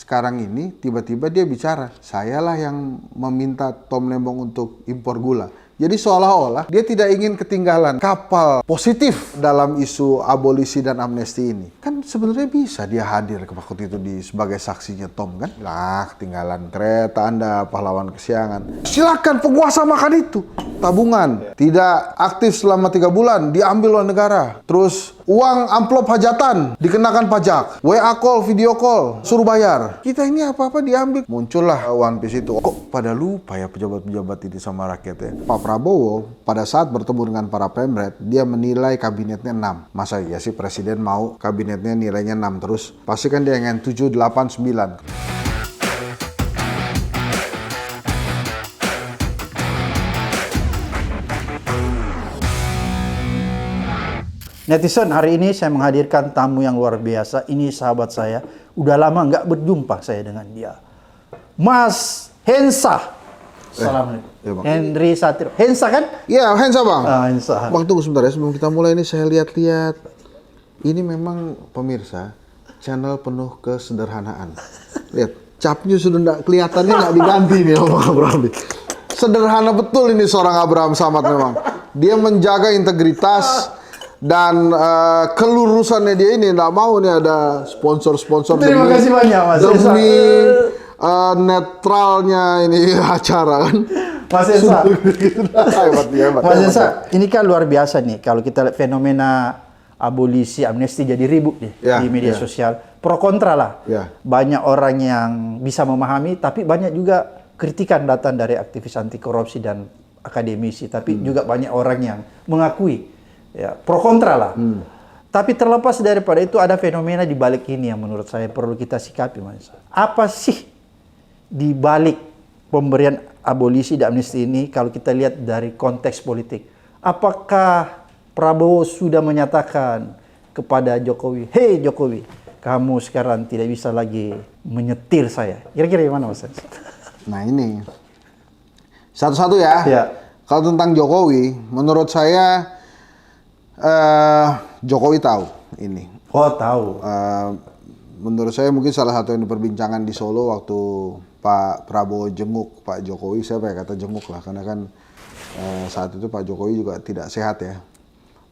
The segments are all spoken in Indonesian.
sekarang ini tiba-tiba dia bicara, sayalah yang meminta Tom Lembong untuk impor gula. Jadi seolah-olah dia tidak ingin ketinggalan kapal positif dalam isu abolisi dan amnesti ini. Kan sebenarnya bisa dia hadir ke waktu itu sebagai saksinya Tom kan? Lah, ketinggalan kereta Anda, pahlawan kesiangan. Silakan penguasa makan itu. Tabungan, tidak aktif selama 3 bulan, diambil oleh negara. Terus uang amplop hajatan, dikenakan pajak. WA call, video call, suruh bayar. Kita ini apa-apa diambil. Muncullah One Piece itu. Kok pada lupa ya pejabat-pejabat ini sama rakyatnya. Pak Prabowo pada saat bertemu dengan para pemret, dia menilai kabinetnya 6. Masa ya sih presiden mau kabinetnya nilainya 6 terus? Pasti kan dia ingin 7, 8, 9. Netizen, hari ini saya menghadirkan tamu yang luar biasa. Ini sahabat saya. Udah lama nggak berjumpa saya dengan dia. Mas Hensa. Assalamualaikum. Ya, Bang. Henry Satrio. Hensa kan? Ya, Hensa Bang. Hensa. Bang tunggu sebentar ya, sebelum kita mulai ini saya lihat-lihat. Ini memang pemirsa, channel penuh kesederhanaan. Lihat, capnya sudah nggak kelihatannya nggak diganti nih sama Abraham. Sederhana betul ini seorang Abraham Samad memang. Dia menjaga integritas dan kelurusannya dia ini. Nggak mau nih ada sponsor-sponsor. Terima kasih banyak Mas Hensa. Demi netralnya ini acara kan. Mas Hensa. Hebat. Mas Hensa, ini kan luar biasa nih. Kalau kita lihat fenomena abolisi, amnesti jadi ribut nih di media sosial. Pro kontra lah. Banyak orang yang bisa memahami, tapi banyak juga kritikan datang dari aktivis anti korupsi dan akademisi. Tapi juga banyak orang yang mengakui, ya, pro kontra lah. Tapi terlepas daripada itu ada fenomena di balik ini yang menurut saya perlu kita sikapi, Mas. Apa sih di balik pemberian abolisi dan amnesti ini kalau kita lihat dari konteks politik? Apakah Prabowo sudah menyatakan kepada Jokowi, "Hei Jokowi, kamu sekarang tidak bisa lagi menyetir saya"? Kira-kira gimana, Mas? Nah ini satu-satu ya. Kalau tentang Jokowi, menurut saya Jokowi tahu ini. Oh, tahu. Menurut saya mungkin salah satu yang diperbincangan di Solo waktu Pak Prabowo jenguk Pak Jokowi, saya pakai kata jenguk lah, karena kan saat itu Pak Jokowi juga tidak sehat ya.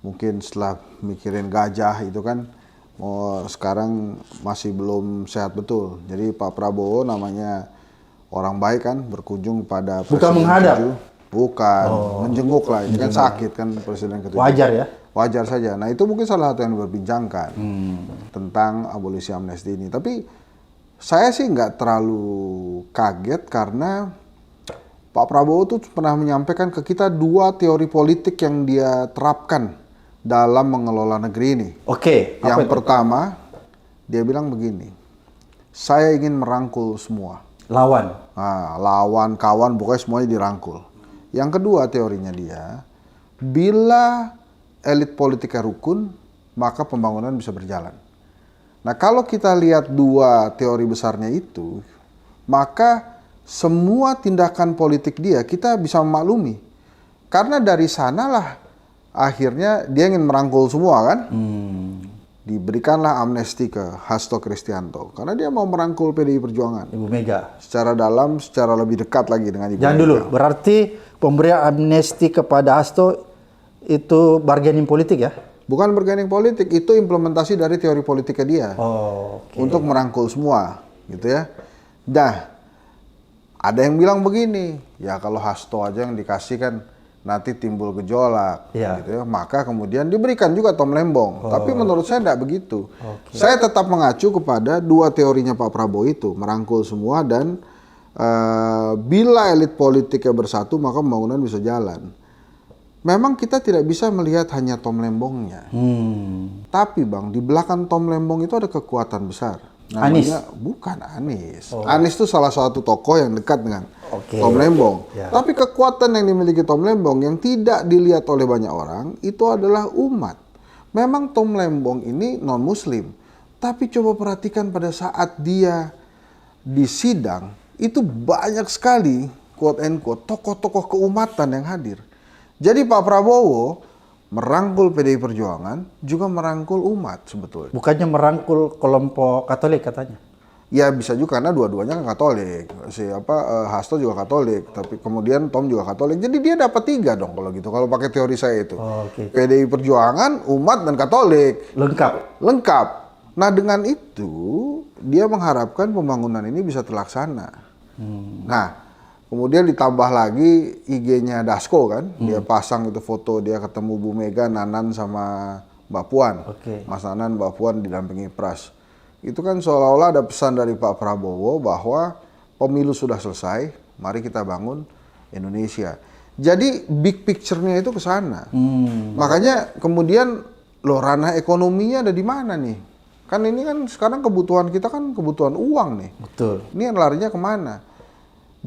Mungkin setelah mikirin gajah itu kan, sekarang masih belum sehat betul. Jadi Pak Prabowo namanya orang baik kan, berkunjung pada Presiden bukan menghadap? Bukan, menjenguk lah. Ini kan sakit kan Presiden ke-7. Wajar ya? Wajar saja. Nah itu mungkin salah satu yang diperbincangkan tentang abolisi amnesti ini. Tapi saya sih nggak terlalu kaget karena Pak Prabowo tuh pernah menyampaikan ke kita 2 teori politik yang dia terapkan dalam mengelola negeri ini. Oke. Yang pertama, dia bilang begini, saya ingin merangkul semua. Lawan. Nah, lawan, kawan, pokoknya semuanya dirangkul. Yang kedua teorinya dia, bila elit politiknya rukun, maka pembangunan bisa berjalan. Nah kalau kita lihat 2 teori besarnya itu, maka semua tindakan politik dia kita bisa memaklumi. Karena dari sanalah akhirnya dia ingin merangkul semua kan. Diberikanlah amnesti ke Hasto Kristianto. Karena dia mau merangkul PDI Perjuangan. Ibu Mega. Secara dalam, secara lebih dekat lagi dengan Ibu Jangan Mega. dulu, berarti pemberian amnesti kepada Hasto itu bargaining politik ya? Bukan bargaining politik, itu implementasi dari teori politiknya dia. Untuk merangkul semua, gitu ya. Nah, ada yang bilang begini, ya kalau Hasto aja yang dikasih kan nanti timbul gejolak, gitu ya. Maka kemudian diberikan juga Tom Lembong. Tapi menurut saya tidak begitu. Saya tetap mengacu kepada 2 teorinya Pak Prabowo itu, merangkul semua dan bila elit politiknya bersatu maka pembangunan bisa jalan. Memang kita tidak bisa melihat hanya Tom Lembongnya. Tapi Bang, di belakang Tom Lembong itu ada kekuatan besar. Namanya bukan Anies. Anies itu salah satu tokoh yang dekat dengan Tom Lembong. Tapi kekuatan yang dimiliki Tom Lembong yang tidak dilihat oleh banyak orang itu adalah umat. Memang Tom Lembong ini non-muslim. Tapi coba perhatikan pada saat dia di sidang, itu banyak sekali quote and quote tokoh-tokoh keumatan yang hadir. Jadi Pak Prabowo merangkul PDI Perjuangan juga merangkul umat sebetulnya. Bukannya merangkul kelompok Katolik katanya? Ya bisa juga karena dua-duanya kan Katolik. Hasto juga Katolik, tapi kemudian Tom juga Katolik. Jadi dia dapat 3 dong kalau gitu. Kalau pakai teori saya itu. PDI Perjuangan, umat dan Katolik. Lengkap. Nah dengan itu dia mengharapkan pembangunan ini bisa terlaksana. Nah kemudian ditambah lagi IG-nya Dasko kan. Dia pasang itu foto dia ketemu Bu Mega, Nanan sama Mbak Puan. Mas Nanan, Mbak Puan didampingi Pras. Itu kan seolah-olah ada pesan dari Pak Prabowo bahwa pemilu sudah selesai, mari kita bangun Indonesia. Jadi big picture-nya itu ke sana. Makanya kemudian ranah ekonominya ada di mana nih? Kan ini kan sekarang kebutuhan kita kan kebutuhan uang nih. Betul. Ini yang larinya kemana?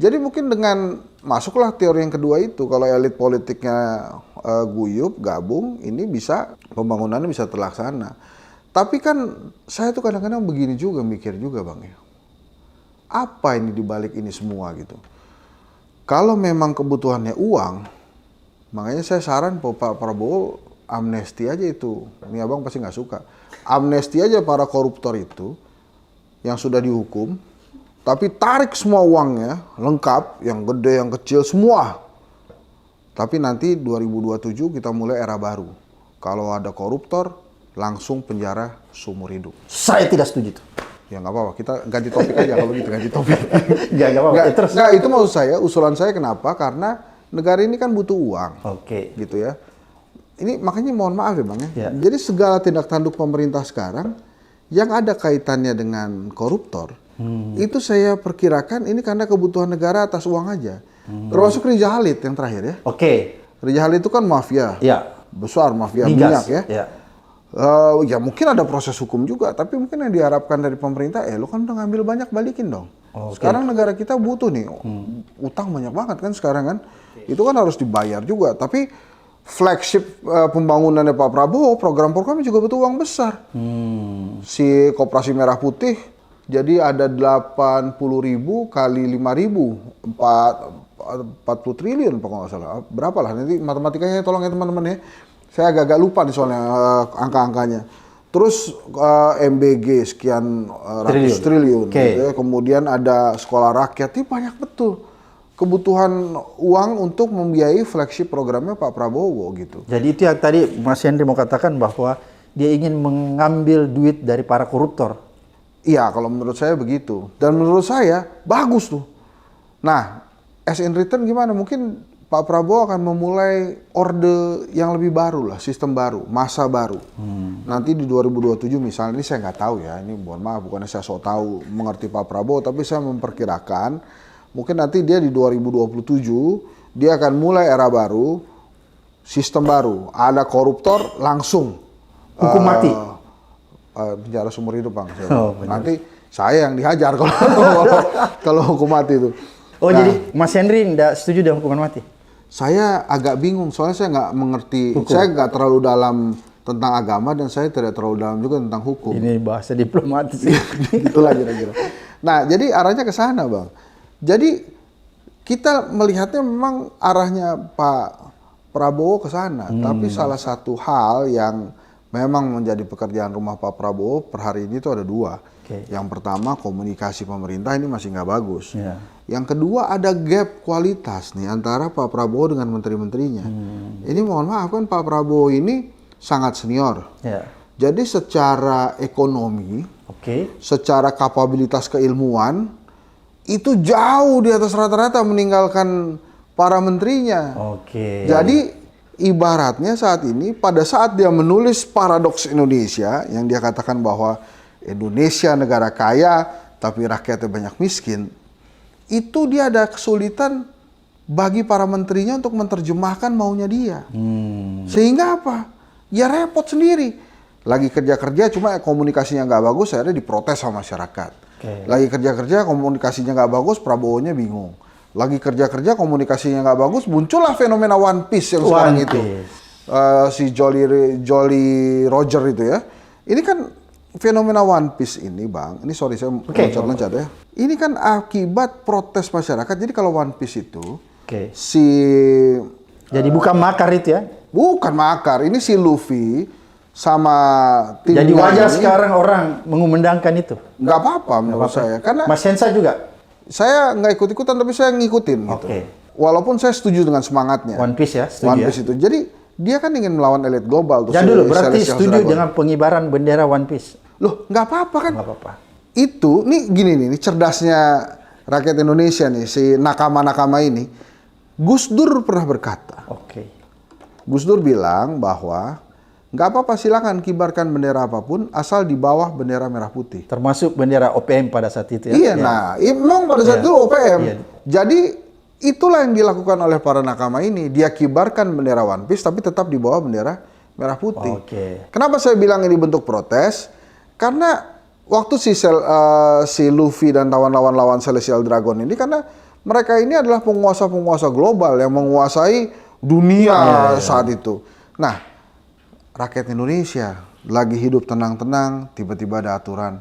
Jadi mungkin dengan masuklah teori yang kedua itu, kalau elit politiknya guyup, gabung, ini bisa pembangunannya bisa terlaksana. Tapi kan saya tuh kadang-kadang begini juga, mikir juga Bang ya. Apa ini dibalik ini semua gitu. Kalau memang kebutuhannya uang, makanya saya saran Pak Prabowo amnesti aja itu. Ini abang pasti nggak suka. Amnesti aja para koruptor itu yang sudah dihukum, tapi tarik semua uangnya, lengkap, yang gede, yang kecil, semua. Tapi nanti 2027 kita mulai era baru. Kalau ada koruptor, langsung penjara seumur hidup. Saya tidak setuju itu. Ya nggak apa-apa, kita ganti topik aja kalau gitu, ganti topik. Nggak apa-apa. Nggak, itu maksud saya, usulan saya kenapa? Karena negara ini kan butuh uang. Gitu ya. Ini makanya mohon maaf ya Bang ya. Jadi segala tindak tanduk pemerintah sekarang yang ada kaitannya dengan koruptor, itu saya perkirakan ini karena kebutuhan negara atas uang aja. Termasuk Rija Halid yang terakhir ya. Rija Halid itu kan mafia. Besar mafia minyak ya. Ya mungkin ada proses hukum juga, tapi mungkin yang diharapkan dari pemerintah, lu kan udah ngambil banyak, balikin dong. Sekarang negara kita butuh nih, utang banyak banget kan sekarang kan. Itu kan harus dibayar juga, tapi flagship pembangunannya Pak Prabowo, program-programnya juga butuh uang besar. Si Koperasi Merah Putih, jadi ada 80.000 kali 5.000, 40 triliun kalau nggak salah. Berapa lah, nanti matematikanya tolong ya teman-teman ya. Saya agak lupa nih soalnya angka-angkanya. Terus MBG sekian ratus triliun. Gitu ya. Kemudian ada sekolah rakyat, ini banyak betul. Kebutuhan uang untuk membiayai flagship programnya Pak Prabowo gitu. Jadi itu yang tadi Mas Henry mau katakan bahwa dia ingin mengambil duit dari para koruptor. Iya, kalau menurut saya begitu. Dan menurut saya bagus tuh. Nah, as in return gimana? Mungkin Pak Prabowo akan memulai orde yang lebih baru lah, sistem baru, masa baru. Nanti di 2027 misalnya, ini saya nggak tahu ya, ini mohon maaf, bukannya saya sok tahu mengerti Pak Prabowo, tapi saya memperkirakan mungkin nanti dia di 2027, dia akan mulai era baru, sistem baru. Ada koruptor, langsung. Hukum mati? Penjara seumur hidup Bang. Nanti saya yang dihajar kalau hukum mati itu. Jadi Mas Henry nggak setuju dengan hukuman mati? Saya agak bingung, soalnya saya nggak mengerti, saya nggak terlalu dalam tentang agama dan saya tidak terlalu dalam juga tentang hukum. Ini bahasa diplomatis. Itulah kira-kira. Nah, jadi arahnya ke sana Bang. Jadi kita melihatnya memang arahnya Pak Prabowo ke sana, tapi salah satu hal yang memang menjadi pekerjaan rumah Pak Prabowo per hari ini itu ada 2. Yang pertama komunikasi pemerintah ini masih nggak bagus. Yang kedua ada gap kualitas nih antara Pak Prabowo dengan menteri-menterinya. Ini mohon maaf kan Pak Prabowo ini sangat senior. Jadi secara ekonomi, secara kapabilitas keilmuan itu jauh di atas rata-rata meninggalkan para menterinya. Jadi ibaratnya saat ini pada saat dia menulis Paradoks Indonesia yang dia katakan bahwa Indonesia negara kaya tapi rakyatnya banyak miskin, itu dia ada kesulitan bagi para menterinya untuk menerjemahkan maunya dia. Sehingga apa? Ya repot sendiri. Lagi kerja-kerja cuma komunikasinya nggak bagus, akhirnya diprotes sama masyarakat. Lagi kerja-kerja komunikasinya nggak bagus, Prabowo-nya bingung. Lagi kerja-kerja komunikasinya nggak bagus, muncullah fenomena One Piece yang sekarang itu. Si Jolly Roger itu ya. Ini kan fenomena One Piece ini Bang, ini sorry saya loncat-loncat ya. Ini kan akibat protes masyarakat. Jadi kalau One Piece itu, jadi bukan makar itu ya? Bukan makar, ini si Luffy sama tim. Jadi wajar sekarang orang mengumandangkan itu. Nggak apa-apa menurut saya. Karena Mas Hensa juga. Saya nggak ikut-ikutan tapi saya ngikutin gitu. Walaupun saya setuju dengan semangatnya. One Piece ya, setuju. One Piece itu. Jadi dia kan ingin melawan elit global. Jadi dulu berarti setuju dengan pengibaran bendera One Piece. Loh, nggak apa-apa kan? Nggak apa-apa. Itu, nih gini nih, cerdasnya rakyat Indonesia nih, si nakama-nakama ini. Gus Dur pernah berkata. Gus Dur bilang bahwa nggak apa-apa, silakan kibarkan bendera apapun asal di bawah bendera merah putih. Termasuk bendera OPM pada saat itu ya? Iya, nah memang pada saat itu OPM. Jadi itulah yang dilakukan oleh para nakama ini. Dia kibarkan bendera One Piece tapi tetap di bawah bendera merah putih. Kenapa saya bilang ini bentuk protes? Karena waktu si Luffy dan lawan Celestial Dragon ini, karena mereka ini adalah penguasa-penguasa global yang menguasai dunia saat itu. Nah, rakyat Indonesia lagi hidup tenang-tenang, tiba-tiba ada aturan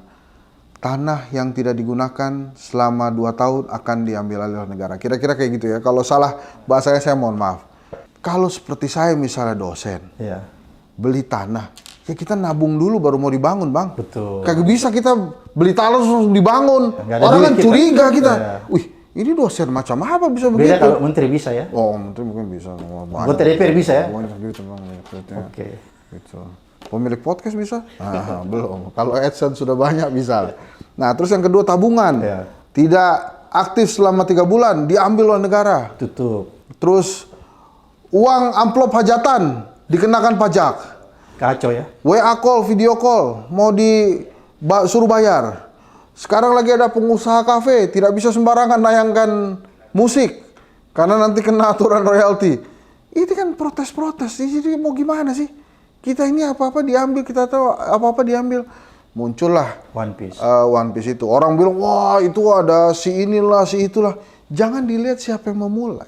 tanah yang tidak digunakan selama 2 tahun akan diambil alih oleh negara. Kira-kira kayak gitu ya. Kalau salah bahasanya saya mohon maaf. Kalau seperti saya misalnya dosen, beli tanah, ya kita nabung dulu baru mau dibangun, Bang. Betul. Kagak bisa kita beli tanah terus dibangun. Orang kan curiga kita. Wih, ini dosen macam apa bisa begitu? Beda kalau menteri bisa ya? Oh, menteri mungkin bisa. Anggota DPR bisa ya? Banyak duit, Bang. Gitu. Pemilik podcast bisa? Belum. Kalau AdSense sudah banyak bisa. Nah, terus yang kedua tabungan. Tidak aktif selama 3 bulan, diambil oleh negara. Tutup. Terus uang amplop hajatan dikenakan pajak. Kacau ya? WA call, video call, mau disuruh bayar. Sekarang lagi ada pengusaha kafe, tidak bisa sembarangan nayangkan musik. Karena nanti kena aturan royalti. Itu kan protes-protes, jadi mau gimana sih? Kita ini apa-apa diambil, kita tahu apa-apa diambil. Muncullah One Piece. One Piece itu. Orang bilang, wah itu ada si inilah, si itulah. Jangan dilihat siapa yang memulai.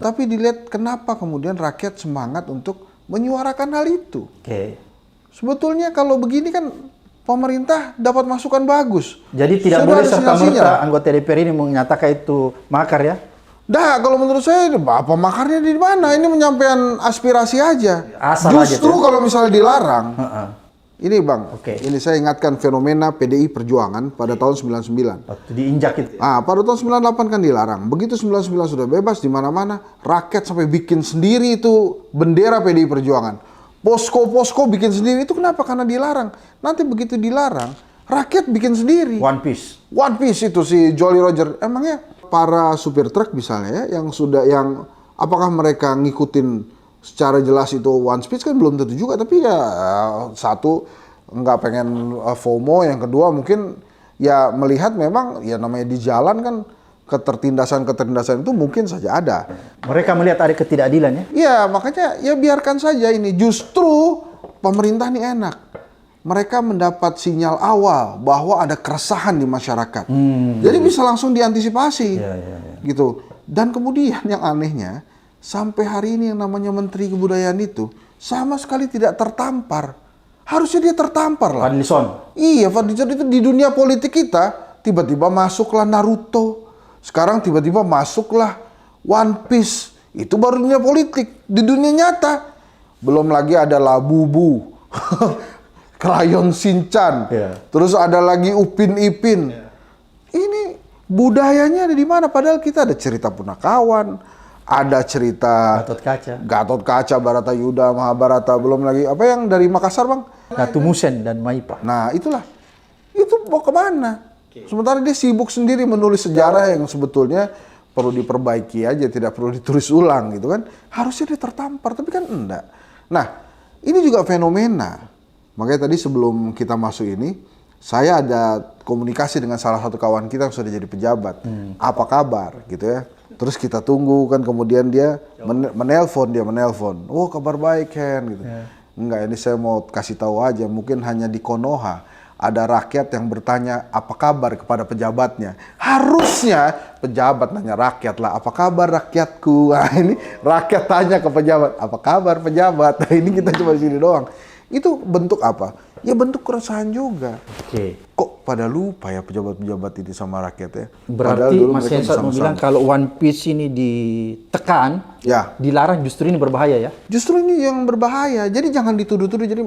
Tapi dilihat kenapa kemudian rakyat semangat untuk menyuarakan hal itu. Sebetulnya kalau begini kan pemerintah dapat masukan bagus. Jadi tidak boleh serta-merta anggota DPR ini menyatakan itu makar ya? Kalau menurut saya apa makarnya di mana? Ini menyampaikan aspirasi aja. Asal Justru aja, kalau misalnya dilarang. Ini Bang, ini saya ingatkan fenomena PDI Perjuangan pada tahun 99. Diinjak itu. Pada tahun 98 kan dilarang. Begitu 99 sudah bebas di mana-mana, rakyat sampai bikin sendiri itu bendera PDI Perjuangan. Posko-posko bikin sendiri, itu kenapa? Karena dilarang. Nanti begitu dilarang, rakyat bikin sendiri. One Piece. One Piece itu si Jolly Roger. Emangnya para supir truk misalnya ya, yang apakah mereka ngikutin secara jelas itu One Piece kan belum tentu juga, tapi ya satu nggak pengen FOMO, yang kedua mungkin ya melihat memang ya namanya di jalan kan ketertindasan itu mungkin saja ada. Mereka melihat ada ketidakadilan ya? Iya, makanya ya biarkan saja ini. Justru pemerintah ini enak. Mereka mendapat sinyal awal bahwa ada keresahan di masyarakat. Jadi bisa langsung diantisipasi. Gitu. Dan kemudian yang anehnya, sampai hari ini yang namanya Menteri Kebudayaan itu sama sekali tidak tertampar. Harusnya dia tertampar lah. Fadlizon. Iya, Fadlizon itu di dunia politik kita tiba-tiba masuklah Naruto. Sekarang tiba-tiba masuklah One Piece. Itu baru dunia politik. Di dunia nyata belum lagi ada Labubu, Krayon Shinchan, terus ada lagi Upin Ipin. Ini budayanya ada di mana? Padahal kita ada cerita Punakawan, ada cerita Gatot Kaca, Baratayuda, Mahabharata, belum lagi apa yang dari Makassar, Bang? Natumusen dan Maipa. Nah, itulah. Itu mau kemana? Sementara dia sibuk sendiri menulis sejarah yang sebetulnya perlu diperbaiki aja, tidak perlu ditulis ulang gitu kan. Harusnya dia tertampar, tapi kan enggak. Nah, ini juga fenomena. Makanya tadi sebelum kita masuk ini, saya ada komunikasi dengan salah satu kawan kita yang sudah jadi pejabat. Apa kabar gitu ya. Terus kita tunggu kan, kemudian dia menelpon. Oh, kabar baik Ken gitu. Enggak, ini saya mau kasih tahu aja, mungkin hanya di Konoha ada rakyat yang bertanya apa kabar kepada pejabatnya. Harusnya pejabat nanya rakyat lah, apa kabar rakyatku? Nah, ini rakyat tanya ke pejabat, apa kabar pejabat? Nah, ini kita cuma di sini doang. Itu bentuk apa? Ya bentuk keresahan juga. Kok pada lupa ya pejabat-pejabat ini sama rakyat ya? Berarti Mas Hensat mau bilang kalau One Piece ini ditekan, dilarang, justru ini berbahaya ya? Justru ini yang berbahaya. Jadi jangan dituduh-tuduh. Jadi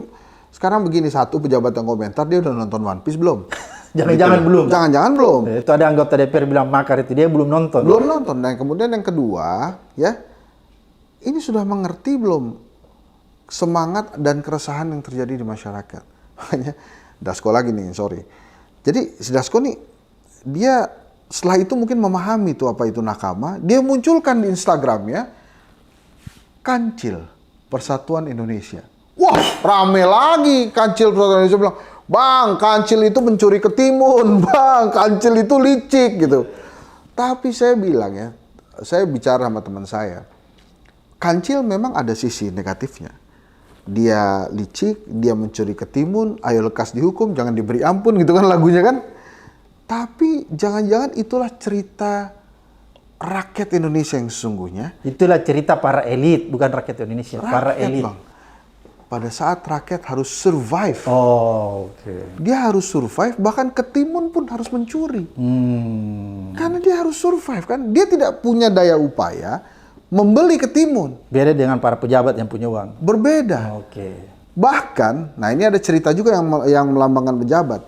Sekarang begini, satu pejabat yang komentar, dia udah nonton One Piece belum? Jangan-jangan belum. Jangan-jangan belum. Itu ada anggota DPR bilang makar itu, dia belum nonton. Belum nonton. Dan kemudian yang kedua, ya, ini sudah mengerti belum semangat dan keresahan yang terjadi di masyarakat. Makanya, Dasko lagi nih, sorry. Jadi, si Dasko nih, dia setelah itu mungkin memahami tuh apa itu nakama. Dia munculkan di Instagramnya, Kancil Persatuan Indonesia. Wah, rame lagi Kancil Persatuan Indonesia bilang, Bang, Kancil itu mencuri ketimun, Bang, Kancil itu licik gitu. Tapi saya bilang ya, saya bicara sama teman saya, Kancil memang ada sisi negatifnya. Dia licik, dia mencuri ketimun, ayo lekas dihukum, jangan diberi ampun gitu kan lagunya kan. Tapi jangan-jangan itulah cerita rakyat Indonesia yang sesungguhnya. Itulah cerita para elit, bukan rakyat Indonesia, para elit. Bang. Pada saat rakyat harus survive. Oh, oke. Dia harus survive, bahkan ketimun pun harus mencuri. Karena dia harus survive kan. Dia tidak punya daya upaya membeli ketimun. Beda dengan para pejabat yang punya uang. Berbeda. Oke. Bahkan, nah ini ada cerita juga yang melambangkan pejabat.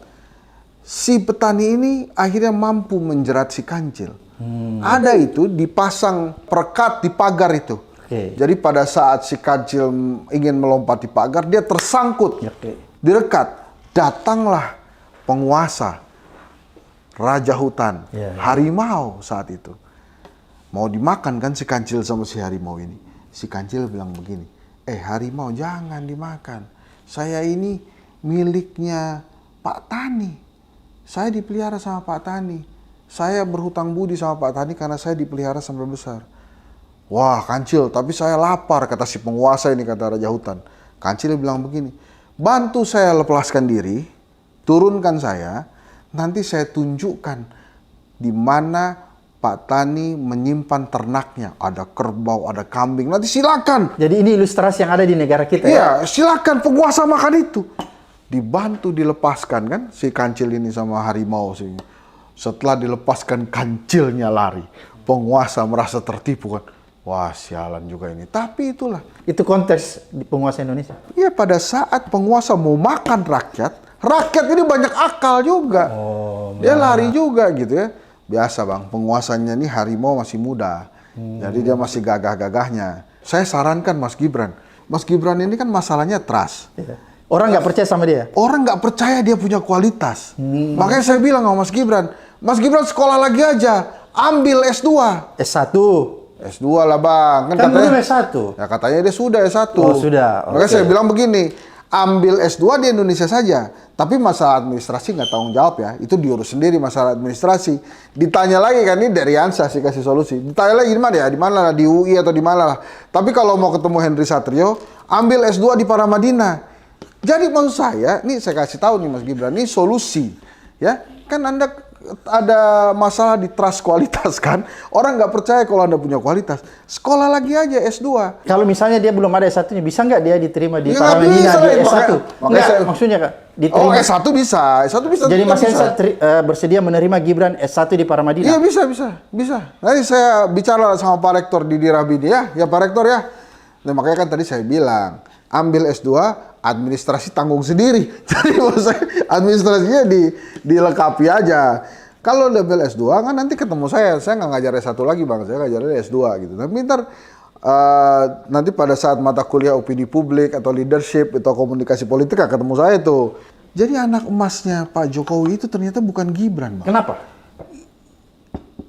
Si petani ini akhirnya mampu menjerat si Kancil. Ada itu dipasang perekat di pagar itu. Okay. Jadi pada saat si Kancil ingin melompati pagar, dia tersangkut, direkat. Datanglah penguasa, raja hutan, harimau saat itu. Mau dimakan kan si Kancil sama si harimau ini. Si Kancil bilang begini, harimau jangan dimakan. Saya ini miliknya Pak Tani. Saya dipelihara sama Pak Tani. Saya berhutang budi sama Pak Tani karena saya dipelihara sampai besar. Wah, Kancil, tapi saya lapar, kata si penguasa ini, kata raja hutan. Kancil bilang begini, bantu saya lepaskan diri, turunkan saya, nanti saya tunjukkan di mana Pak Tani menyimpan ternaknya. Ada kerbau, ada kambing, nanti silakan. Jadi ini ilustrasi yang ada di negara kita. Iya, silakan penguasa makan itu. Dibantu dilepaskan kan, si Kancil ini sama harimau sih. Setelah dilepaskan, Kancilnya lari. Penguasa merasa tertipu kan. Wah, sialan juga ini. Tapi itulah. Itu konteks di penguasa Indonesia. Iya, pada saat penguasa mau makan rakyat, rakyat ini banyak akal juga. Dia lari juga gitu ya. Biasa bang, penguasanya ini harimau masih muda. Jadi dia masih gagah-gagahnya. Saya sarankan Mas Gibran. Mas Gibran ini kan masalahnya trust. Orang nggak percaya sama dia? Orang nggak percaya dia punya kualitas. Makanya saya bilang sama Mas Gibran sekolah lagi aja. Ambil S2. S1. S2 lah bang. Kan katanya belum S1. Ya katanya dia sudah S1. Oh sudah. Makanya saya bilang begini, ambil S2 di Indonesia saja. Tapi masalah administrasi nggak tanggung jawab ya. Itu diurus sendiri masalah administrasi. Ditanya lagi kan, ini dari Ansah sih kasih solusi. Ditanya lagi di mana ya? Di mana lah? Di UI atau di mana lah? Tapi kalau mau ketemu Henry Satrio, ambil S2 di Paramadina. Jadi maksud saya, nih saya kasih tahu nih Mas Gibran, ini solusi. Ya, kan Anda ada masalah di trust kualitas kan. Orang nggak percaya kalau Anda punya kualitas. Sekolah lagi aja S2. Kalau misalnya dia belum ada S1-nya, bisa nggak dia diterima di Ya, Paramadina di S1? Makanya Maksudnya Kak, diterima. Oh, S1 bisa. S1 bisa. Jadi Mas bisa. Hensa bersedia menerima Gibran S1 di Paramadina? Iya, bisa. Nanti saya bicara sama Pak Rektor Didi Rabini ya. Ya Pak Rektor ya. Nah, makanya kan tadi saya bilang, ambil S2, administrasi tanggung sendiri. Jadi maksud saya administrasinya dilengkapi aja. Kalau udah ambil S2 kan nanti ketemu saya nggak ngajar S1 lagi bang, saya ngajarnya S2 gitu. Tapi ntar nanti pada saat mata kuliah opini publik atau leadership atau komunikasi politik ketemu saya tuh. Jadi anak emasnya Pak Jokowi itu ternyata bukan Gibran bang. Kenapa?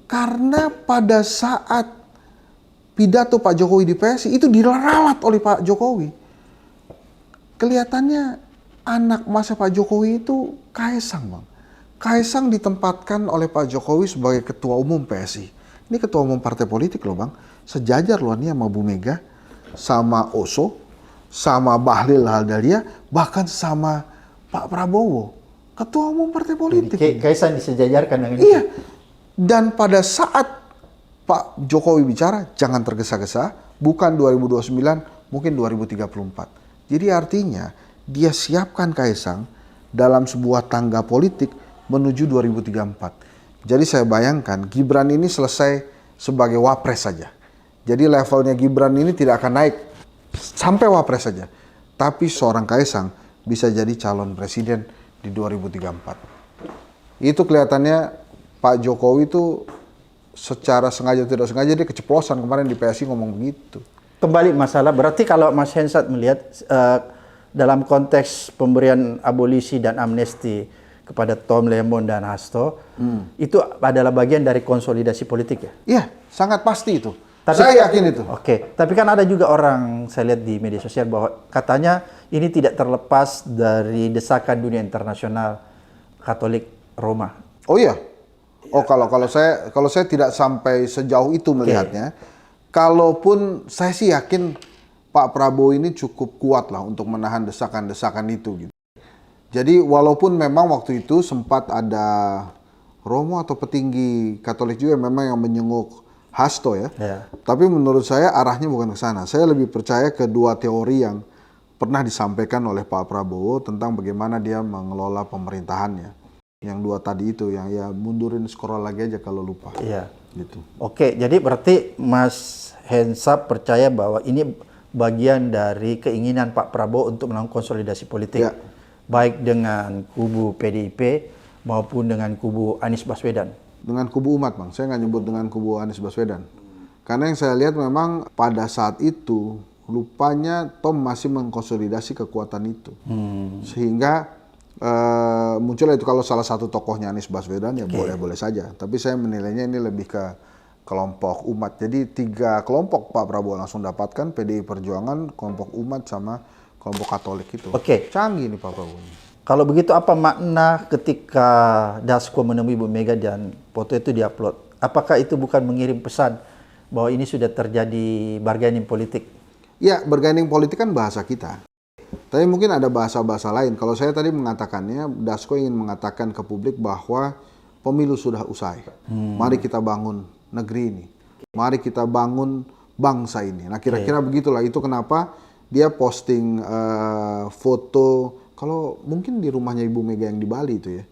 Karena pada saat pidato Pak Jokowi di PSI itu diralat oleh Pak Jokowi. Kelihatannya anak emasnya Pak Jokowi itu Kaesang bang. Kaesang ditempatkan oleh Pak Jokowi sebagai ketua umum PSI. Ini ketua umum partai politik loh bang. Sejajar loh nih sama Bu Mega, sama Oso, sama Bahlil Lahadalia, bahkan sama Pak Prabowo. Ketua umum partai politik. Kaesang disejajarkan dengan Iya. Dan pada saat Pak Jokowi bicara, jangan tergesa-gesa, bukan 2029, mungkin 2034. Jadi artinya, dia siapkan Kaesang dalam sebuah tangga politik menuju 2034. Jadi saya bayangkan Gibran ini selesai sebagai wapres saja. Jadi levelnya Gibran ini tidak akan naik sampai wapres saja. Tapi seorang Kaesang bisa jadi calon presiden di 2034. Itu kelihatannya Pak Jokowi itu secara sengaja atau tidak sengaja dia keceplosan kemarin di PSI ngomong begitu. Kembali masalah, berarti kalau Mas Hensat melihat dalam konteks pemberian abolisi dan amnesti kepada Tom Lembong dan Hasto, itu adalah bagian dari konsolidasi politik ya? Iya, sangat pasti itu. Tapi, saya yakin itu. Oke, tapi kan ada juga orang, saya lihat di media sosial bahwa katanya ini tidak terlepas dari desakan dunia internasional Katolik Roma. Oh iya. Oh kalau saya tidak sampai sejauh itu melihatnya. Kalaupun saya sih yakin Pak Prabowo ini cukup kuat lah untuk menahan desakan-desakan itu gitu. Jadi walaupun memang waktu itu sempat ada romo atau petinggi Katolik juga memang yang menyenguk Hasto ya. Tapi menurut saya arahnya bukan ke sana. Saya lebih percaya ke dua teori yang pernah disampaikan oleh Pak Prabowo tentang bagaimana dia mengelola pemerintahannya. Yang dua tadi itu yang ya mundurin scroll lagi aja kalau lupa. Iya. Gitu. Oke, jadi berarti Mas Hensat percaya bahwa ini bagian dari keinginan Pak Prabowo untuk melakukan konsolidasi politik. Ya. Baik dengan kubu PDIP maupun dengan kubu Anies Baswedan. Dengan kubu umat Bang, saya nggak nyebut dengan kubu Anies Baswedan. Karena yang saya lihat memang pada saat itu rupanya Tom masih mengkonsolidasi kekuatan itu. Sehingga muncullah itu kalau salah satu tokohnya Anies Baswedan ya boleh-boleh saja. Tapi saya menilainya ini lebih ke kelompok umat. Jadi 3 kelompok Pak Prabowo langsung dapatkan, PDI Perjuangan, kelompok umat sama kelompok Katolik itu. Canggih nih Pak Prabowo. Kalau begitu apa makna ketika Dasko menemui Bu Mega dan foto itu diupload? Apakah itu bukan mengirim pesan bahwa ini sudah terjadi bargaining politik? Ya, bargaining politik kan bahasa kita. Tapi mungkin ada bahasa-bahasa lain. Kalau saya tadi mengatakannya, Dasko ingin mengatakan ke publik bahwa pemilu sudah usai. Mari kita bangun negeri ini. Mari kita bangun bangsa ini. Nah kira-kira begitulah. Itu kenapa dia posting foto, kalau mungkin di rumahnya Ibu Mega yang di Bali itu ya.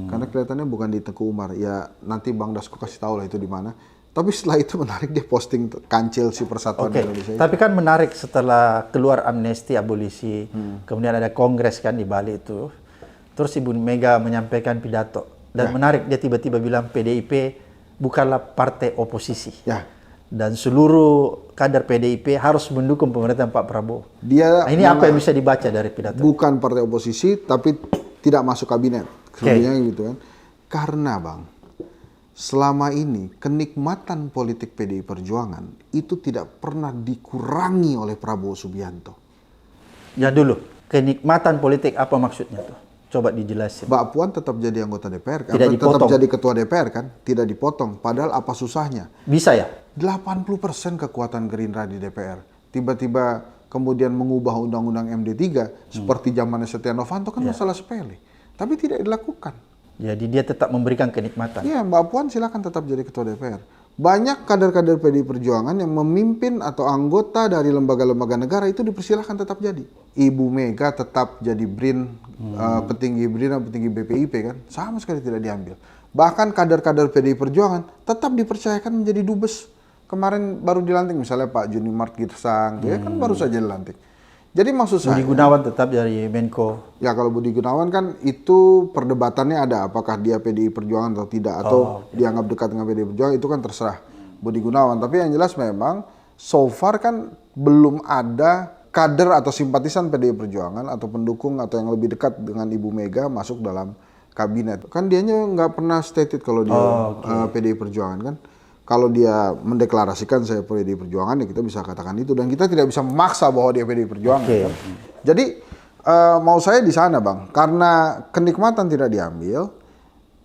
Karena kelihatannya bukan di Teguh Umar. Ya nanti Bang Dasko kasih tahu lah itu di mana. Tapi setelah itu menarik dia posting kancil si Persatuan Indonesia. Tapi kan menarik setelah keluar amnesti abolisi, kemudian ada kongres kan di Bali itu. Terus Ibu Mega menyampaikan pidato. Dan menarik dia tiba-tiba bilang PDIP bukanlah partai oposisi. Dan seluruh kader PDIP harus mendukung pemerintahan Pak Prabowo. Nah, ini apa yang bisa dibaca dari pidato? Bukan partai oposisi, tapi tidak masuk kabinet. Sebenarnya gitu kan. Karena Bang, selama ini kenikmatan politik PDI Perjuangan itu tidak pernah dikurangi oleh Prabowo Subianto. Ya dulu, kenikmatan politik apa maksudnya tuh? Coba dijelasin. Mbak Puan tetap jadi anggota DPR kan? Tidak dipotong. Tetap jadi ketua DPR kan? Tidak dipotong. Padahal apa susahnya? Bisa ya? 80% kekuatan Gerindra di DPR. Tiba-tiba kemudian mengubah undang-undang MD3 seperti zamannya Setia Novanto kan masalah sepele. Tapi tidak dilakukan. Jadi dia tetap memberikan kenikmatan. Iya, Mbak Puan silakan tetap jadi ketua DPR. Banyak kader-kader PDI Perjuangan yang memimpin atau anggota dari lembaga-lembaga negara itu dipersilahkan tetap jadi. Ibu Mega tetap jadi BRIN, petinggi BRIN, petinggi BPIP kan, sama sekali tidak diambil. Bahkan kader-kader PDI Perjuangan tetap dipercayakan menjadi dubes. Kemarin baru dilantik misalnya Pak Junimart Girsang, dia kan baru saja dilantik. Jadi maksud saya, Budi Gunawan tetap dari Menko. Ya kalau Budi Gunawan kan itu perdebatannya ada, apakah dia PDI Perjuangan atau tidak, atau dianggap dekat dengan PDI Perjuangan, itu kan terserah Budi Gunawan. Tapi yang jelas memang so far kan belum ada kader atau simpatisan PDI Perjuangan atau pendukung atau yang lebih dekat dengan Ibu Mega masuk dalam kabinet. Kan dianya nggak pernah stated kalau dia PDI Perjuangan kan. Kalau dia mendeklarasikan saya PDI Perjuangan, ya kita bisa katakan itu. Dan kita tidak bisa memaksa bahwa dia PDI Perjuangan. Kan? Jadi mau saya di sana Bang, karena kenikmatan tidak diambil,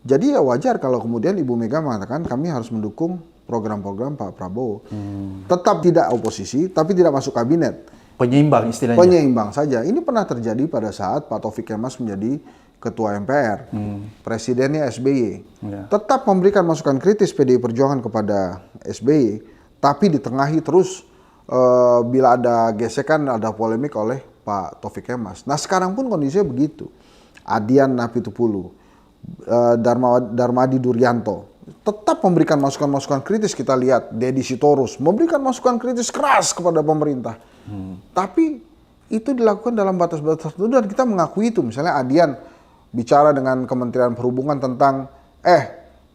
jadi ya wajar kalau kemudian Ibu Mega mengatakan kami harus mendukung program-program Pak Prabowo. Tetap tidak oposisi, tapi tidak masuk kabinet. Penyeimbang istilahnya. Penyeimbang saja. Ini pernah terjadi pada saat Pak Taufik Kemas menjadi Ketua MPR, presidennya SBY, tetap memberikan masukan kritis PDI Perjuangan kepada SBY, tapi ditengahi terus bila ada gesekan, ada polemik oleh Pak Taufik Kemas. Nah sekarang pun kondisinya begitu. Adian Napitupulu, Darmadi Duryanto, tetap memberikan masukan-masukan kritis. Kita lihat Deddy Sitorus memberikan masukan kritis keras kepada pemerintah. Tapi itu dilakukan dalam batas-batas tertentu dan kita mengakui itu. Misalnya Adian bicara dengan Kementerian Perhubungan tentang,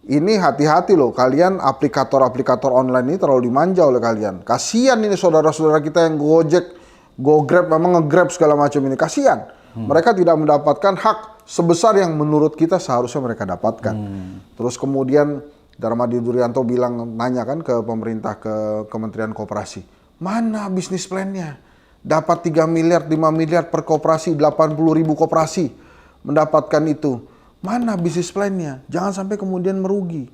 ini hati-hati loh, kalian aplikator-aplikator online ini terlalu dimanja oleh kalian. Kasian ini saudara-saudara kita yang Gojek, GoGrab, memang nge-grab segala macam ini. Kasian. Mereka tidak mendapatkan hak sebesar yang menurut kita seharusnya mereka dapatkan. Terus kemudian Darmadi Durianto nanya kan ke pemerintah, ke Kementerian Koperasi. Mana bisnis plan-nya? Dapat 3 miliar, 5 miliar per koperasi, 80.000 koperasi mendapatkan itu. Mana bisnis plan-nya? Jangan sampai kemudian merugi.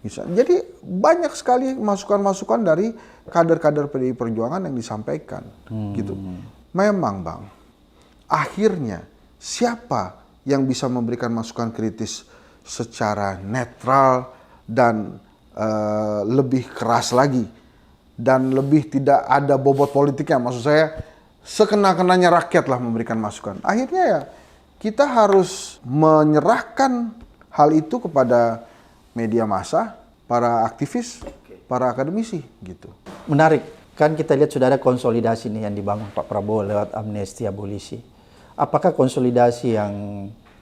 Jadi banyak sekali masukan-masukan dari kader-kader PDI Perjuangan yang disampaikan. Gitu. Memang Bang, akhirnya siapa yang bisa memberikan masukan kritis secara netral dan lebih keras lagi dan lebih tidak ada bobot politiknya, maksud saya sekena-kenanya rakyat lah memberikan masukan. Akhirnya ya kita harus menyerahkan hal itu kepada media massa, para aktivis, para akademisi gitu. Menarik, kan kita lihat sudah ada konsolidasi nih yang dibangun Pak Prabowo lewat amnesti abolisi. Apakah konsolidasi yang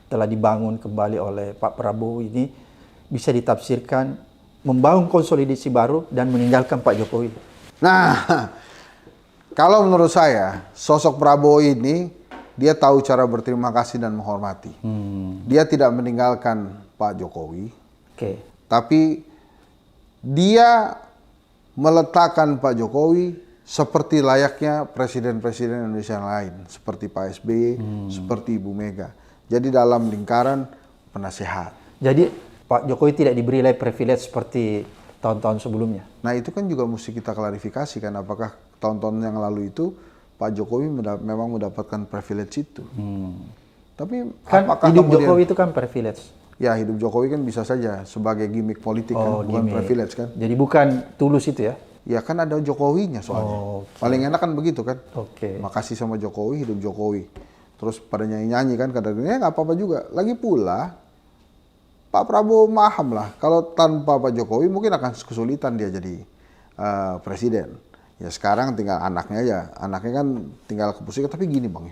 telah dibangun kembali oleh Pak Prabowo ini bisa ditafsirkan membangun konsolidasi baru dan meninggalkan Pak Jokowi? Nah, kalau menurut saya sosok Prabowo ini dia tahu cara berterima kasih dan menghormati. Dia tidak meninggalkan Pak Jokowi, tapi dia meletakkan Pak Jokowi seperti layaknya presiden-presiden Indonesia yang lain, seperti Pak SBY, seperti Ibu Mega. Jadi dalam lingkaran penasehat. Jadi Pak Jokowi tidak diberi privilege seperti tahun-tahun sebelumnya. Nah itu kan juga mesti kita klarifikasi kan, apakah tahun-tahun yang lalu itu Pak Jokowi memang mendapatkan privilege itu. Tapi kan apakah hidup kemudian, Jokowi itu kan privilege. Ya hidup Jokowi kan bisa saja sebagai gimmick politik kan, bukan privilege kan. Jadi bukan tulus itu ya? Ya kan ada Jokowinya soalnya. Paling enak kan begitu kan. Makasih sama Jokowi, hidup Jokowi. Terus pada nyanyi-nyanyi kan kadang-kadang nggak apa-apa juga. Lagi pula Pak Prabowo paham lah kalau tanpa Pak Jokowi mungkin akan kesulitan dia jadi presiden. Ya sekarang tinggal anaknya aja. Anaknya kan tinggal kepusingan. Tapi gini Bang,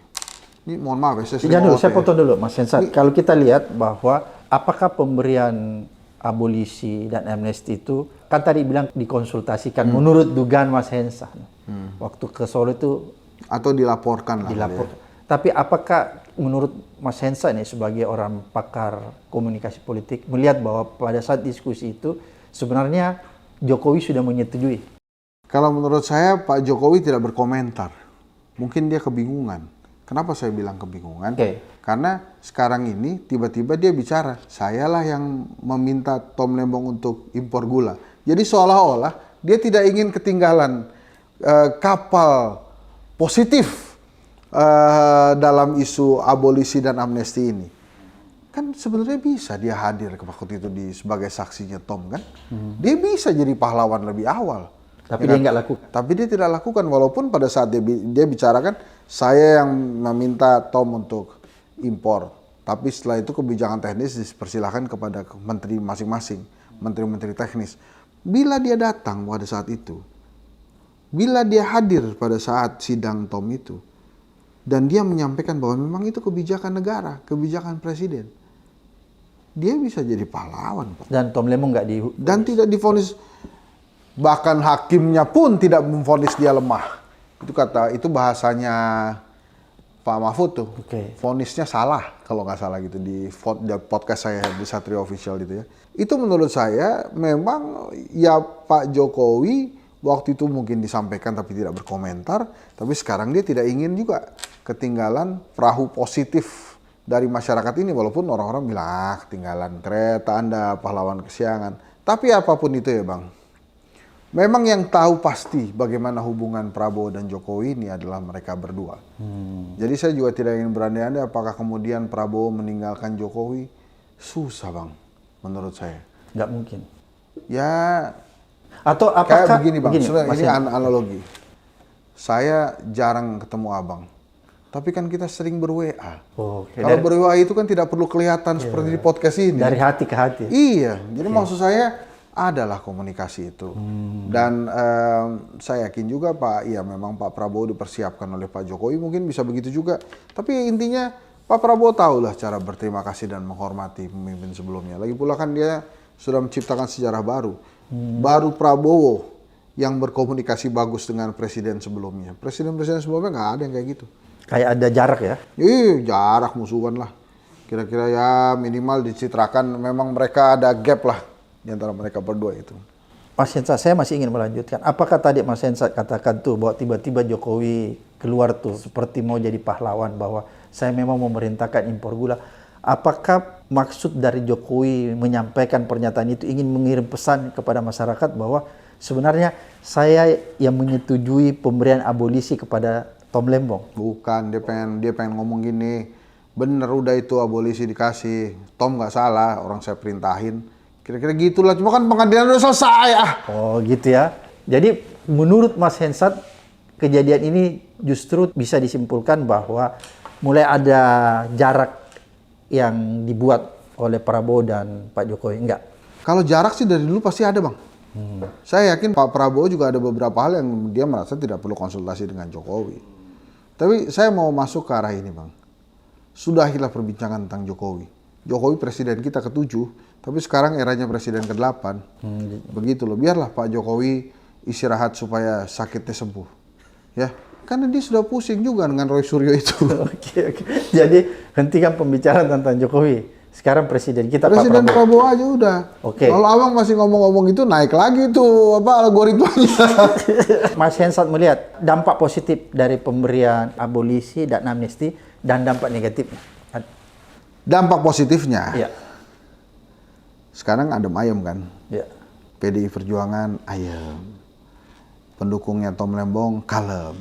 ini mohon maaf ya. Saya potong dulu Mas Hensa. Kalau kita lihat bahwa apakah pemberian abolisi dan amnesti itu kan tadi bilang dikonsultasikan menurut dugaan Mas Hensa. Waktu ke Solo itu atau dilaporkan lah. Dilaporkan. Tapi apakah menurut Mas Hensa nih sebagai orang pakar komunikasi politik melihat bahwa pada saat diskusi itu sebenarnya Jokowi sudah menyetujui? Kalau menurut saya Pak Jokowi tidak berkomentar. Mungkin dia kebingungan. Kenapa saya bilang kebingungan? Karena sekarang ini tiba-tiba dia bicara, sayalah yang meminta Tom Lembong untuk impor gula. Jadi seolah-olah dia tidak ingin ketinggalan kapal positif dalam isu abolisi dan amnesti ini. Kan sebenarnya bisa dia hadir waktu itu sebagai saksinya Tom kan. Dia bisa jadi pahlawan lebih awal. Tapi dia nggak lakukan. Tapi dia tidak lakukan, walaupun pada saat dia bicarakan, saya yang meminta Tom untuk impor. Tapi setelah itu kebijakan teknis dipersilahkan kepada menteri masing-masing, menteri-menteri teknis. Bila dia datang pada saat itu, bila dia hadir pada saat sidang Tom itu, dan dia menyampaikan bahwa memang itu kebijakan negara, kebijakan presiden, dia bisa jadi pahlawan, Pak. Dan Tom Lembong nggak dan tidak divonis. Bahkan hakimnya pun tidak memvonis dia lemah. Itu bahasanya Pak Mahfud tuh. Vonisnya salah kalau nggak salah gitu di podcast saya di Satria Official gitu ya. Itu menurut saya memang ya Pak Jokowi waktu itu mungkin disampaikan tapi tidak berkomentar. Tapi sekarang dia tidak ingin juga ketinggalan perahu positif dari masyarakat ini. Walaupun orang-orang bilang ketinggalan kereta Anda pahlawan kesiangan. Tapi apapun itu ya Bang. Memang yang tahu pasti bagaimana hubungan Prabowo dan Jokowi ini adalah mereka berdua. Jadi saya juga tidak ingin berandai-andai apakah kemudian Prabowo meninggalkan Jokowi. Susah Bang, menurut saya. Nggak mungkin. Ya, atau apakah kayak begini Bang, begini, ini analogi. Saya jarang ketemu Abang. Tapi kan kita sering ber-WA. Kalau ber-WA itu kan tidak perlu kelihatan seperti di podcast ini. Dari hati ke hati. Iya, jadi maksud saya adalah komunikasi itu. Dan saya yakin juga memang Pak Prabowo dipersiapkan oleh Pak Jokowi, mungkin bisa begitu juga. Tapi intinya Pak Prabowo tahulah cara berterima kasih dan menghormati pemimpin sebelumnya. Lagi pula kan dia sudah menciptakan sejarah baru. Baru Prabowo yang berkomunikasi bagus dengan presiden sebelumnya. Presiden-presiden sebelumnya nggak ada yang kayak gitu. Kayak ada jarak ya? Jarak musuhan lah. Kira-kira ya minimal dicitrakan memang mereka ada gap lah di antara mereka berdua itu. Mas Hensat, saya masih ingin melanjutkan. Apakah tadi Mas Hensat katakan tuh bahwa tiba-tiba Jokowi keluar tuh seperti mau jadi pahlawan bahwa saya memang memerintahkan impor gula. Apakah maksud dari Jokowi menyampaikan pernyataan itu ingin mengirim pesan kepada masyarakat bahwa sebenarnya saya yang menyetujui pemberian abolisi kepada Tom Lembong? Bukan, dia pengen ngomong gini, bener udah itu abolisi dikasih, Tom nggak salah, orang saya perintahin. Kira-kira gitulah, cuma kan pengadilan udah selesai Oh gitu ya. Jadi menurut Mas Hensat, kejadian ini justru bisa disimpulkan bahwa mulai ada jarak yang dibuat oleh Prabowo dan Pak Jokowi, enggak? Kalau jarak sih dari dulu pasti ada, Bang. Saya yakin Pak Prabowo juga ada beberapa hal yang dia merasa tidak perlu konsultasi dengan Jokowi. Tapi saya mau masuk ke arah ini, Bang. Sudahilah perbincangan tentang Jokowi. Jokowi presiden kita ke-7, tapi sekarang eranya presiden ke-8. Begitu loh, biarlah Pak Jokowi istirahat supaya sakitnya sembuh. Ya, karena dia sudah pusing juga dengan Roy Suryo itu. Oke. Jadi hentikan pembicaraan tentang Jokowi. Sekarang presiden kita Presiden Pak Prabowo. Prabowo aja udah. Oke. Kalau abang masih ngomong-ngomong itu naik lagi tuh algoritmanya. Mas Hensat melihat dampak positif dari pemberian abolisi dan amnesti dan dampak negatifnya. Dampak positifnya. Iya. Sekarang adem ayem kan. Iya. PDI Perjuangan ayem. Pendukungnya Tom Lembong kalem.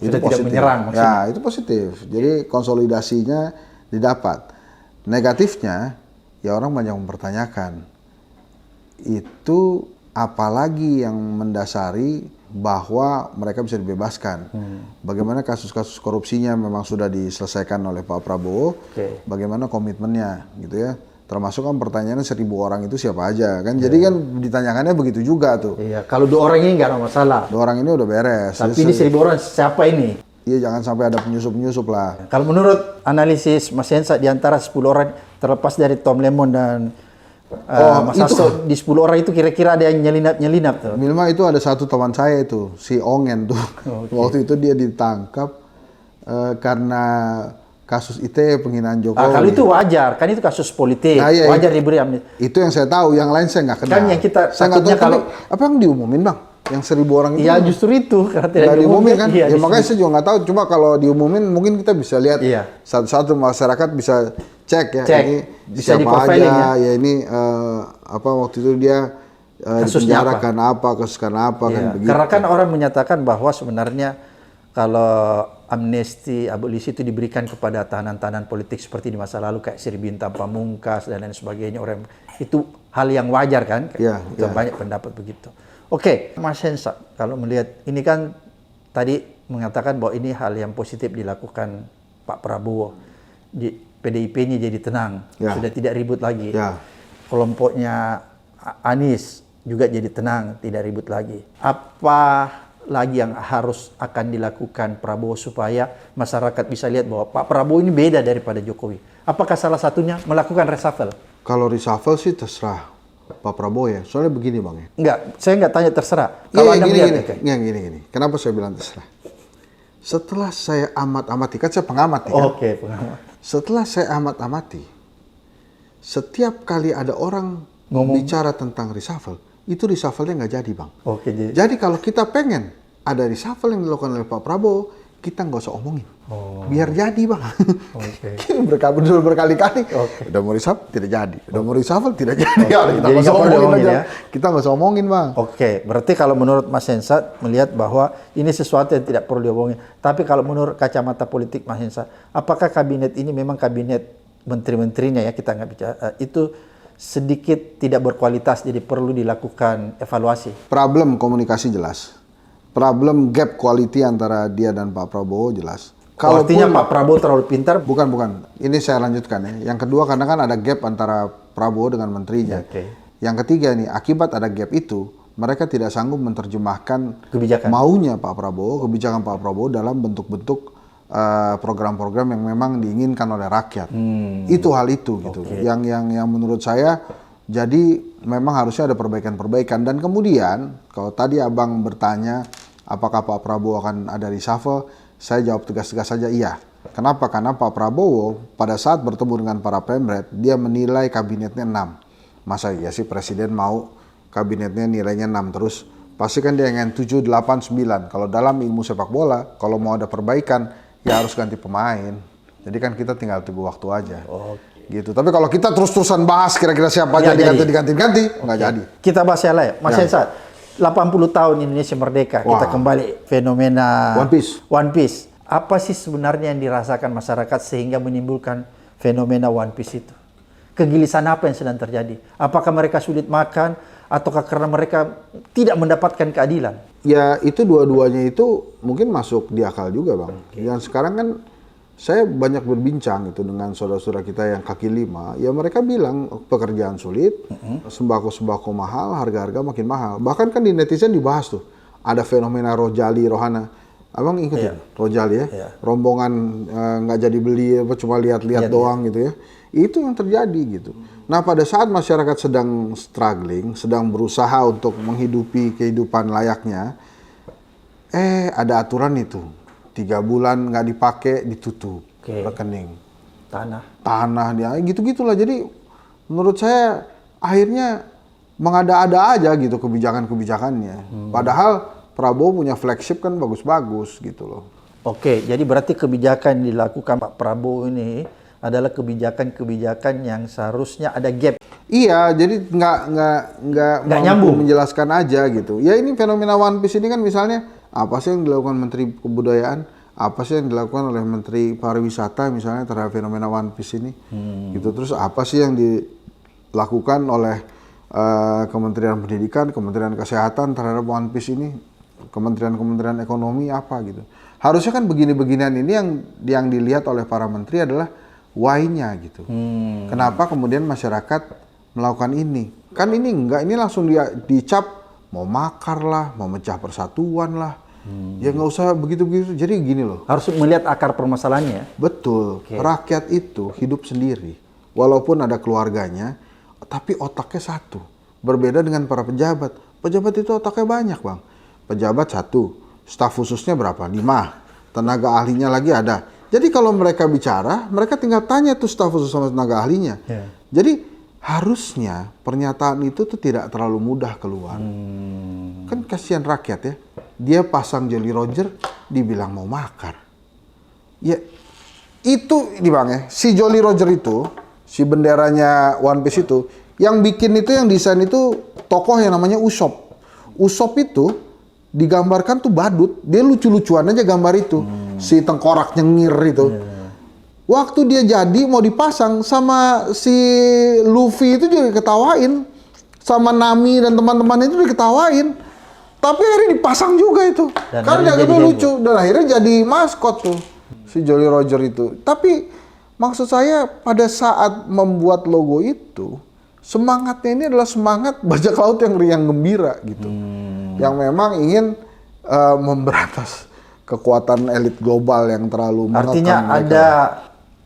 Itu Sudah positif. tidak menyerang maksudnya. Ya, itu positif. Jadi konsolidasinya didapat. Negatifnya, ya orang banyak mempertanyakan. Itu apalagi yang mendasari bahwa mereka bisa dibebaskan. Bagaimana kasus-kasus korupsinya memang sudah diselesaikan oleh Pak Prabowo. Bagaimana komitmennya gitu ya. Termasuk kan pertanyaannya 1.000 orang itu siapa aja kan. Jadi kan ditanyakannya begitu juga tuh. Iya, kalau 2 orang ini nggak ada masalah. 2 orang ini udah beres. Tapi ini 1.000 orang siapa ini? Iya, jangan sampai ada penyusup-penyusup lah. Kalau menurut analisis Mas Hensat, di antara 10 orang terlepas dari Tom Lemon dan Mas Hasto, di 10 orang itu kira-kira ada yang nyelinap-nyelinap tuh? Minimal itu ada satu teman saya itu, si Ongen tuh. Waktu itu dia ditangkap karena kasus ITE penghinaan Jokowi. Kalau itu wajar, kan itu kasus politik, Nah, iya, wajar diberi amnesti. Itu yang saya tahu, yang lain saya nggak kenal. Kan yang kita saya nggak tahu, takutnya kalau apa yang diumumin bang? Yang 1.000 orang itu? Ya justru itu, karena tidak nggak diumumin kan? Iya, Ya makanya saya juga nggak tahu. Cuma kalau diumumin mungkin kita bisa lihat satu-satu masyarakat bisa cek ya. Ini bisa siapa di-profiling aja? Ya ini apa waktu itu dia kasusnya dipenjara karena apa? Kasus karena apa? Kan begitu. Karena kan orang menyatakan bahwa sebenarnya kalau amnesti abolisi itu diberikan kepada tahanan-tahanan politik seperti di masa lalu kayak Sri Bintang Pamungkas dan lain sebagainya, orang itu hal yang wajar kan? Banyak pendapat begitu. Oke, Mas Hensat, kalau melihat ini kan tadi mengatakan bahwa ini hal yang positif dilakukan Pak Prabowo, PDIP-nya jadi tenang, sudah tidak ribut lagi. Kelompoknya Anies juga jadi tenang, tidak ribut lagi. Apa lagi yang harus akan dilakukan Prabowo supaya masyarakat bisa lihat bahwa Pak Prabowo ini beda daripada Jokowi? Apakah salah satunya melakukan reshuffle? Kalau reshuffle sih terserah Pak Prabowo ya. Soalnya begini bang ya. Enggak, saya nggak tanya terserah. Kalau Anda melihat gini. Kenapa saya bilang terserah? Setelah saya amati, kan saya pengamat nih kan? Oke, pengamat. Setelah saya amati, setiap kali ada orang bicara tentang reshuffle, itu reshuffle-nya nggak jadi bang. Oke, jadi kalau kita pengen ada reshuffle yang dilakukan oleh Pak Prabowo, kita nggak usah omongin. Biar jadi bang. Bener berkali-kali. Udah mau reshuffle tidak jadi. Udah mau reshuffle tidak jadi. Kita nggak usah omongin aja. Kita nggak usah omongin bang. Oke, berarti kalau menurut Mas Hensat melihat bahwa ini sesuatu yang tidak perlu diomongin. Tapi kalau menurut kacamata politik Mas Hensat, apakah kabinet ini memang kabinet menteri-menterinya ya, kita nggak bicara itu sedikit tidak berkualitas, jadi perlu dilakukan evaluasi? Problem komunikasi jelas. Problem gap quality antara dia dan Pak Prabowo jelas. Artinya Pak Prabowo terlalu pintar? Bukan. Ini saya lanjutkan ya. Yang kedua karena kan ada gap antara Prabowo dengan menterinya. Yang ketiga nih, akibat ada gap itu, mereka tidak sanggup menerjemahkan kebijakan maunya Pak Prabowo, kebijakan Pak Prabowo dalam bentuk-bentuk program-program yang memang diinginkan oleh rakyat. Itu hal itu gitu. Yang menurut saya jadi memang harusnya ada perbaikan-perbaikan. Dan kemudian kalau tadi Abang bertanya apakah Pak Prabowo akan ada reshuffle, saya jawab tegas-tegas saja iya. Kenapa? Karena Pak Prabowo pada saat bertemu dengan para pemret, dia menilai kabinetnya 6. Masa iya sih presiden mau kabinetnya nilainya 6 terus? Pasti kan dia ingin 7, 8, 9. Kalau dalam ilmu sepak bola, kalau mau ada perbaikan, ya harus ganti pemain. Jadi kan kita tinggal tunggu waktu aja. Gitu. Tapi kalau kita terus-terusan bahas kira-kira siapa aja diganti, nggak jadi. Kita bahas yang lain. Mas Hensat, 80 tahun Indonesia merdeka, kita kembali fenomena One Piece. Apa sih sebenarnya yang dirasakan masyarakat sehingga menimbulkan fenomena One Piece itu? Kegelisahan apa yang sedang terjadi? Apakah mereka sulit makan ataukah karena mereka tidak mendapatkan keadilan? Ya itu dua-duanya itu mungkin masuk di akal juga Bang. Yang sekarang kan saya banyak berbincang itu dengan saudara-saudara kita yang kaki lima. Ya mereka bilang pekerjaan sulit, sembako-sembako mahal, harga-harga makin mahal. Bahkan kan di netizen dibahas tuh, ada fenomena Rojali, Rohana. Abang ikut ya? Rojali ya? Rombongan nggak jadi beli, cuma lihat-lihat doang gitu ya. Itu yang terjadi gitu. Nah pada saat masyarakat sedang struggling, sedang berusaha untuk menghidupi kehidupan layaknya, ada aturan itu 3 bulan nggak dipakai ditutup rekening, tanah dia gitu-gitulah. Jadi menurut saya akhirnya mengada-ada aja gitu kebijakan-kebijakannya. Padahal Prabowo punya flagship kan bagus-bagus gitu loh. Jadi berarti kebijakan yang dilakukan Pak Prabowo ini adalah kebijakan-kebijakan yang seharusnya ada gap. Iya, jadi nggak nyambung menjelaskan aja gitu. Ya ini fenomena One Piece ini kan misalnya apa sih yang dilakukan Menteri Kebudayaan, apa sih yang dilakukan oleh Menteri Pariwisata misalnya terhadap fenomena One Piece ini, gitu. Terus apa sih yang dilakukan oleh Kementerian Pendidikan, Kementerian Kesehatan terhadap One Piece ini, Kementerian Ekonomi apa gitu. Harusnya kan begini-beginian ini yang dilihat oleh para menteri adalah why-nya gitu. Kenapa kemudian masyarakat melakukan ini? Kan ini enggak, ini langsung dicap mau makar lah, mau mecah persatuan lah. Ya nggak usah begitu-begitu. Jadi gini loh. Harus melihat akar permasalahannya. Betul. Rakyat itu hidup sendiri. Walaupun ada keluarganya, tapi otaknya satu. Berbeda dengan para pejabat. Pejabat itu otaknya banyak Bang. Pejabat 1, staf khususnya berapa? 5. Tenaga ahlinya lagi ada. Jadi kalau mereka bicara, mereka tinggal tanya tuh staf khusus sama tenaga ahlinya. Jadi harusnya pernyataan itu tuh tidak terlalu mudah keluar. Kan kasihan rakyat ya. Dia pasang Jolly Roger, dibilang mau makar. Ya itu ini Bang ya, si Jolly Roger itu, si benderanya One Piece itu, yang bikin itu, yang desain itu tokoh yang namanya Usopp. Usopp itu digambarkan tuh badut, dia lucu-lucuan aja gambar itu. Si tengkorak nyengir itu. Waktu dia jadi mau dipasang sama si Luffy itu juga ketawain. Sama Nami dan teman-teman itu diketawain. Tapi akhirnya dipasang juga itu. Karena dia lucu. Dan akhirnya jadi maskot tuh. Si Jolly Roger itu. Tapi maksud saya pada saat membuat logo itu, semangatnya ini adalah semangat bajak laut yang riang gembira gitu. Yang memang ingin memberantas kekuatan elit global yang terlalu mengekang. Artinya ada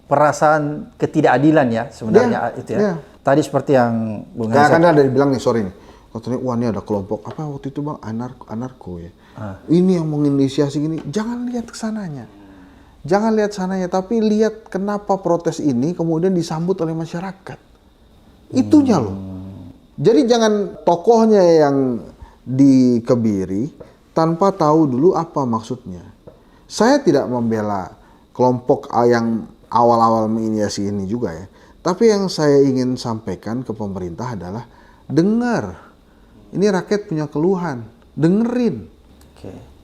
perasaan ketidakadilan ya sebenarnya itu ya. Tadi seperti yang Bung Hensat. Kan ada dibilang nih, sorry nih. Katanya, wah ini ada kelompok apa waktu itu Bang, anarko ya. Ini yang menginisiasi gini. Jangan lihat ke sananya. Jangan lihat sananya, tapi lihat kenapa protes ini kemudian disambut oleh masyarakat. Itunya loh. Jadi jangan tokohnya yang dikebiri tanpa tahu dulu apa maksudnya. Saya tidak membela kelompok yang awal-awal menginisiasi ini juga ya. Tapi yang saya ingin sampaikan ke pemerintah adalah dengar. Ini rakyat punya keluhan, dengerin.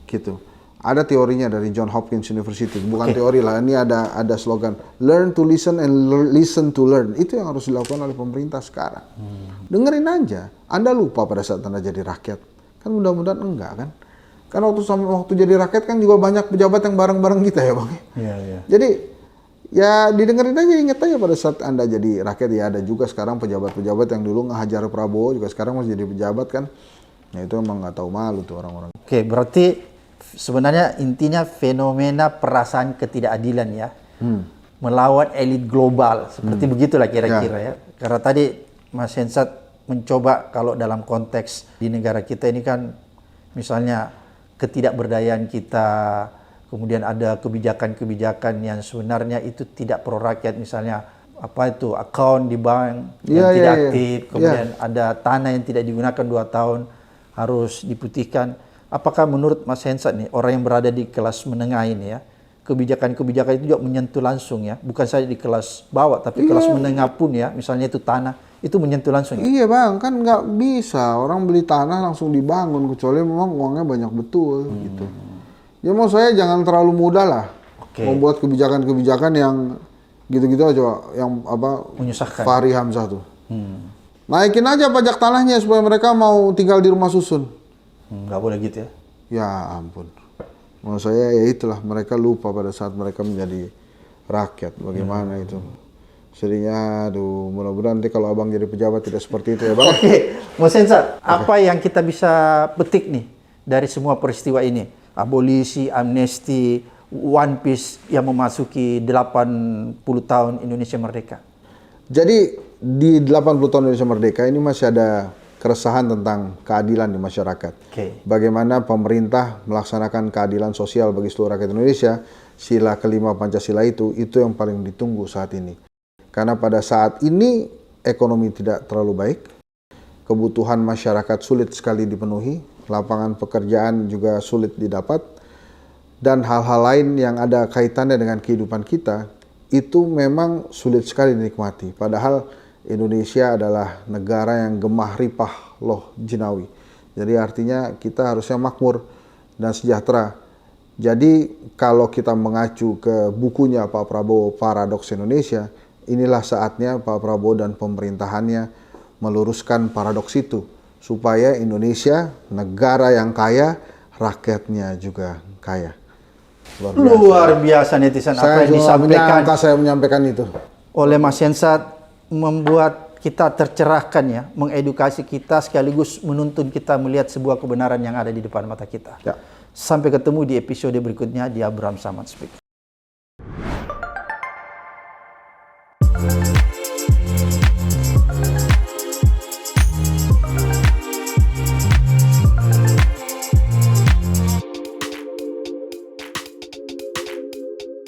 Gitu. Ada teorinya dari John Hopkins University, bukan teori lah. Ini ada slogan, learn to listen and listen to learn. Itu yang harus dilakukan oleh pemerintah sekarang. Dengerin aja. Anda lupa pada saat Anda jadi rakyat. Kan mudah-mudahan enggak kan. Kan waktu jadi rakyat kan juga banyak pejabat yang bareng-bareng kita ya Bang. Jadi Ya didengerin aja, inget aja pada saat Anda jadi rakyat, ya ada juga sekarang pejabat-pejabat yang dulu ngehajar Prabowo juga sekarang masih jadi pejabat kan. Ya itu emang nggak tahu malu tuh orang-orang. Oke, berarti sebenarnya intinya fenomena perasaan ketidakadilan ya. Melawan elit global, seperti begitulah kira-kira ya. Karena tadi Mas Hensat mencoba kalau dalam konteks di negara kita ini kan misalnya ketidakberdayaan kita, kemudian ada kebijakan-kebijakan yang sebenarnya itu tidak pro rakyat, misalnya apa itu account di bank yang tidak aktif, kemudian ada tanah yang tidak digunakan 2 tahun harus diputihkan. Apakah menurut Mas Hensat nih, orang yang berada di kelas menengah ini ya, kebijakan-kebijakan itu juga menyentuh langsung ya, bukan saja di kelas bawah tapi kelas menengah pun ya, misalnya itu tanah itu menyentuh langsung ya? Iya bang, kan nggak bisa orang beli tanah langsung dibangun kecuali memang uangnya banyak betul gitu. Ya mau saya jangan terlalu mudah lah membuat kebijakan-kebijakan yang gitu-gitu aja, yang apa menyusahkan. Fahri Hamzah tuh. Naikin aja pajak tanahnya supaya mereka mau tinggal di rumah susun. Nggak boleh gitu ya? Ya ampun. Maksud saya ya itulah, mereka lupa pada saat mereka menjadi rakyat bagaimana itu. Sedihnya, aduh, mudah-mudahan nanti kalau abang jadi pejabat tidak seperti itu ya bang. Oke, Mas Hensat, apa yang kita bisa petik nih dari semua peristiwa ini? Abolisi, amnesti, One Piece yang memasuki 80 tahun Indonesia Merdeka. Jadi di 80 tahun Indonesia Merdeka ini masih ada keresahan tentang keadilan di masyarakat. Bagaimana pemerintah melaksanakan keadilan sosial bagi seluruh rakyat Indonesia, sila kelima Pancasila itu yang paling ditunggu saat ini. Karena pada saat ini ekonomi tidak terlalu baik, kebutuhan masyarakat sulit sekali dipenuhi, lapangan pekerjaan juga sulit didapat, dan hal-hal lain yang ada kaitannya dengan kehidupan kita itu memang sulit sekali dinikmati. Padahal Indonesia adalah negara yang gemah ripah loh jinawi. Jadi artinya kita harusnya makmur dan sejahtera. Jadi kalau kita mengacu ke bukunya Pak Prabowo, Paradoks Indonesia, inilah saatnya Pak Prabowo dan pemerintahannya meluruskan paradoks itu. Supaya Indonesia, negara yang kaya, rakyatnya juga kaya. Luar biasa netizen apa yang disampaikan. Saya menyampaikan itu. Oleh Mas Hensat, membuat kita tercerahkan ya, mengedukasi kita sekaligus menuntun kita melihat sebuah kebenaran yang ada di depan mata kita. Sampai ketemu di episode berikutnya di Abraham Samad Speak.